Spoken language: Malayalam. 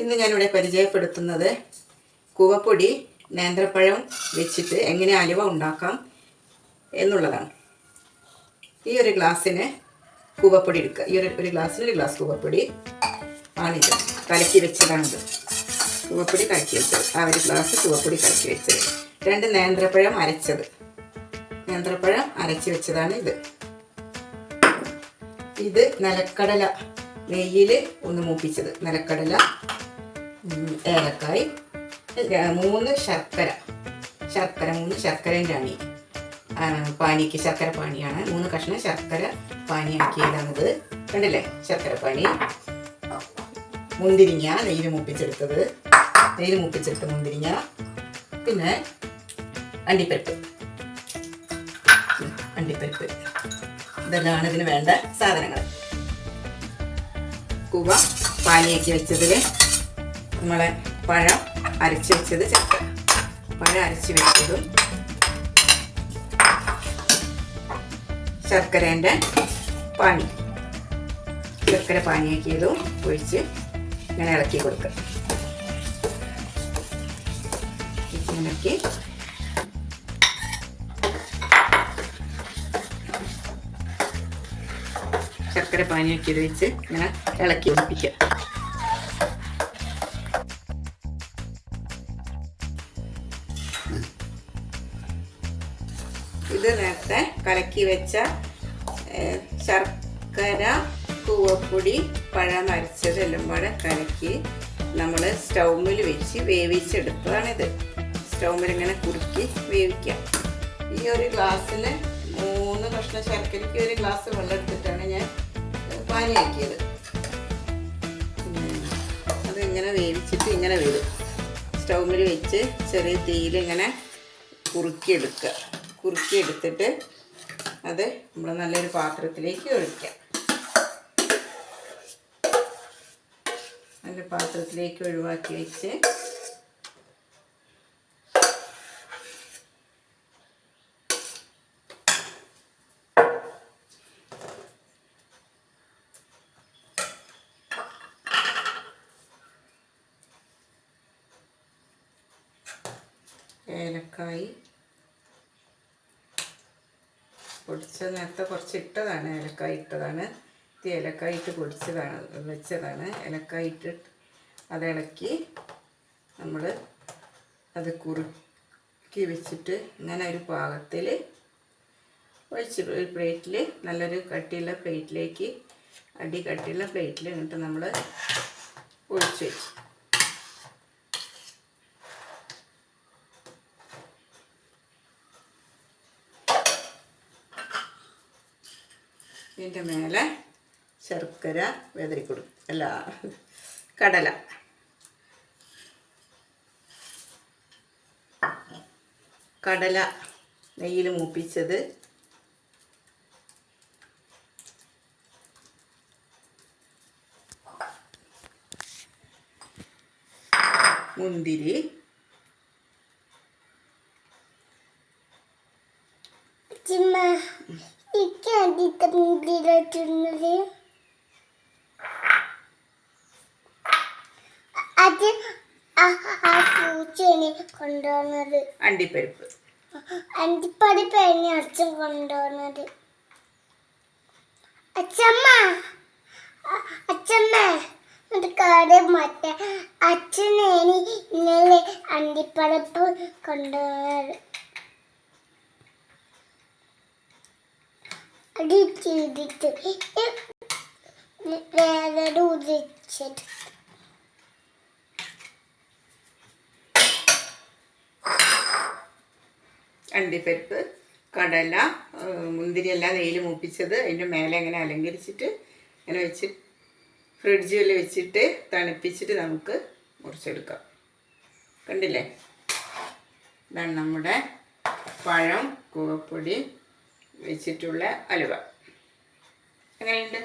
ഇന്ന് ഞാനിവിടെ പരിചയപ്പെടുത്തുന്നത് കൂവപ്പൊടി നേന്ത്രപ്പഴം വെച്ചിട്ട് എങ്ങനെ അലുവ ഉണ്ടാക്കാം എന്നുള്ളതാണ്. ഈ ഒരു ഗ്ലാസ്സിന് കൂവപ്പൊടി എടുക്കുക. ഈ ഒരു ഗ്ലാസ്സിന് 1 ഗ്ലാസ് കൂവപ്പൊടി ആണിത്. കലക്കി വെച്ചതാണിത്. കൂവപ്പൊടി കലക്കി വെച്ചത്. ആ ഒരു ഗ്ലാസ് കൂവപ്പൊടി കലക്കി വെച്ചത്. 2 നേന്ത്രപ്പഴം അരച്ചത്. നേന്ത്രപ്പഴം അരച്ച് വെച്ചതാണ് ഇത്. ഇത് നിലക്കടല നെയ്യിൽ ഒന്ന് മൂപ്പിച്ചത്. നിലക്കടല, ഏലക്കായ്, 3 ശർക്കര. 3 ശർക്കരേൻ്റെ അണി. പാനിക്ക് ശർക്കര പാനിയാണ്. 3 കഷ്ണം ശർക്കര പാനിയാക്കിയതാണിത്. കണ്ടില്ലേ? ശർക്കര പാനി. മുന്തിരിങ്ങ നെയ്യിൽ മൂപ്പിച്ചെടുത്തത്. നെയ്യിൽ മൂപ്പിച്ചെടുത്ത മുന്തിരിങ്ങ. പിന്നെ അണ്ടിപ്പരിപ്പ്. ഇതെല്ലാമാണ് ഇതിന് വേണ്ട സാധനങ്ങൾ. കൂവ പാനിയാക്കി വെച്ചതിൽ നമ്മളെ പഴം അരച്ച് വെച്ചത് ചേർക്കുക. പഴം അരച്ച് വെച്ചതും ശർക്കരേൻ്റെ പാനി, ശർക്കര പാനിയാക്കിയതും ഒഴിച്ച് ഇങ്ങനെ ഇളക്കി കൊടുക്കുക. ഇളക്കി ശർക്കര പാനിയാക്കിയത് വെച്ച് ഇങ്ങനെ ഇളക്കി ഒഴിപ്പിക്കുക. ഇത് നേരത്തെ കലക്കി വെച്ച ശർക്കര, കൂവപ്പൊടി, പഴം അരച്ചത് എല്ലാം കൂടെ കലക്കി നമ്മൾ സ്റ്റൗമിൽ വെച്ച് വേവിച്ചെടുത്തതാണിത്. സ്റ്റൗമിൽ ഇങ്ങനെ കുറുക്കി വേവിക്കാം. ഈ ഒരു ഗ്ലാസ്സിന് 3 കഷ്ണം ശർക്കരയ്ക്ക് 1 ഗ്ലാസ് വെള്ളം എടുത്തിട്ടാണ് ഞാൻ പാനിയാക്കിയത്. അത് ഇങ്ങനെ വേവിച്ചിട്ട് ഇങ്ങനെ വരും. സ്റ്റൗമിൽ വെച്ച് ചെറിയ തീയിൽ ഇങ്ങനെ കുറുക്കിയെടുക്കുക. കുറുക്കിയെടുത്തിട്ട് അത് നമ്മൾ നല്ലൊരു പാത്രത്തിലേക്ക് ഒഴിക്കാം. നല്ല പാത്രത്തിലേക്ക് ഒഴിവാക്കി വെച്ച് ഏലക്കായ് പൊടിച്ചത് നേരത്തെ കുറച്ച് ഇട്ടതാണ്. ഏലക്കായ് ഇട്ടതാണ്. ഇത് ഏലക്കായ് ഇട്ട് പൊടിച്ചതാണ്, വെച്ചതാണ്. ഏലക്കായ് ഇട്ട് അത് ഇളക്കി നമ്മൾ അത് കുറുക്കി വെച്ചിട്ട് ഇങ്ങനെ ഒരു പാകത്തിൽ ഒഴിച്ച് ഒരു പ്ലേറ്റിൽ, നല്ലൊരു കട്ടിയുള്ള പ്ലേറ്റിലേക്ക്, അടി കട്ടിയുള്ള പ്ലേറ്റിൽ എന്നിട്ട് നമ്മൾ ഒഴിച്ച് വെച്ചു. ഇതിൻ്റെ മേലെ ശർക്കര വെതറി കൊടുക്കും. അല്ല, കടല നെയ്യിൽ മൂപ്പിച്ചത്, മുന്തിരി, അണ്ടിപ്പരിപ്പ്, അച്ഛൻ കൊണ്ടുവന്നത്. അച്ഛമ്മ കാര്യം മറ്റേ അച്ഛനേനി ഇന്നലെ അണ്ടിപ്പരിപ്പ് കൊണ്ടുവന്നത്. അത് ചെയ്തിട്ട് വേറെ ഉദിച്ചത്. അണ്ടിപ്പരിപ്പ്, കടല, മുന്തിരി എല്ലാം നെയ്യിൽ മൂപ്പിച്ചത് അതിൻ്റെ മേലെ ഇങ്ങനെ അലങ്കരിച്ചിട്ട് ഇങ്ങനെ വെച്ച് ഫ്രിഡ്ജിൽ വെച്ചിട്ട് തണുപ്പിച്ചിട്ട് നമുക്ക് മുറിച്ചെടുക്കാം. കണ്ടില്ലേ? ഇതാണ് നമ്മുടെ പഴം കൂവപ്പൊടി വെച്ചിട്ടുള്ള അലുവ. എങ്ങനെയുണ്ട്?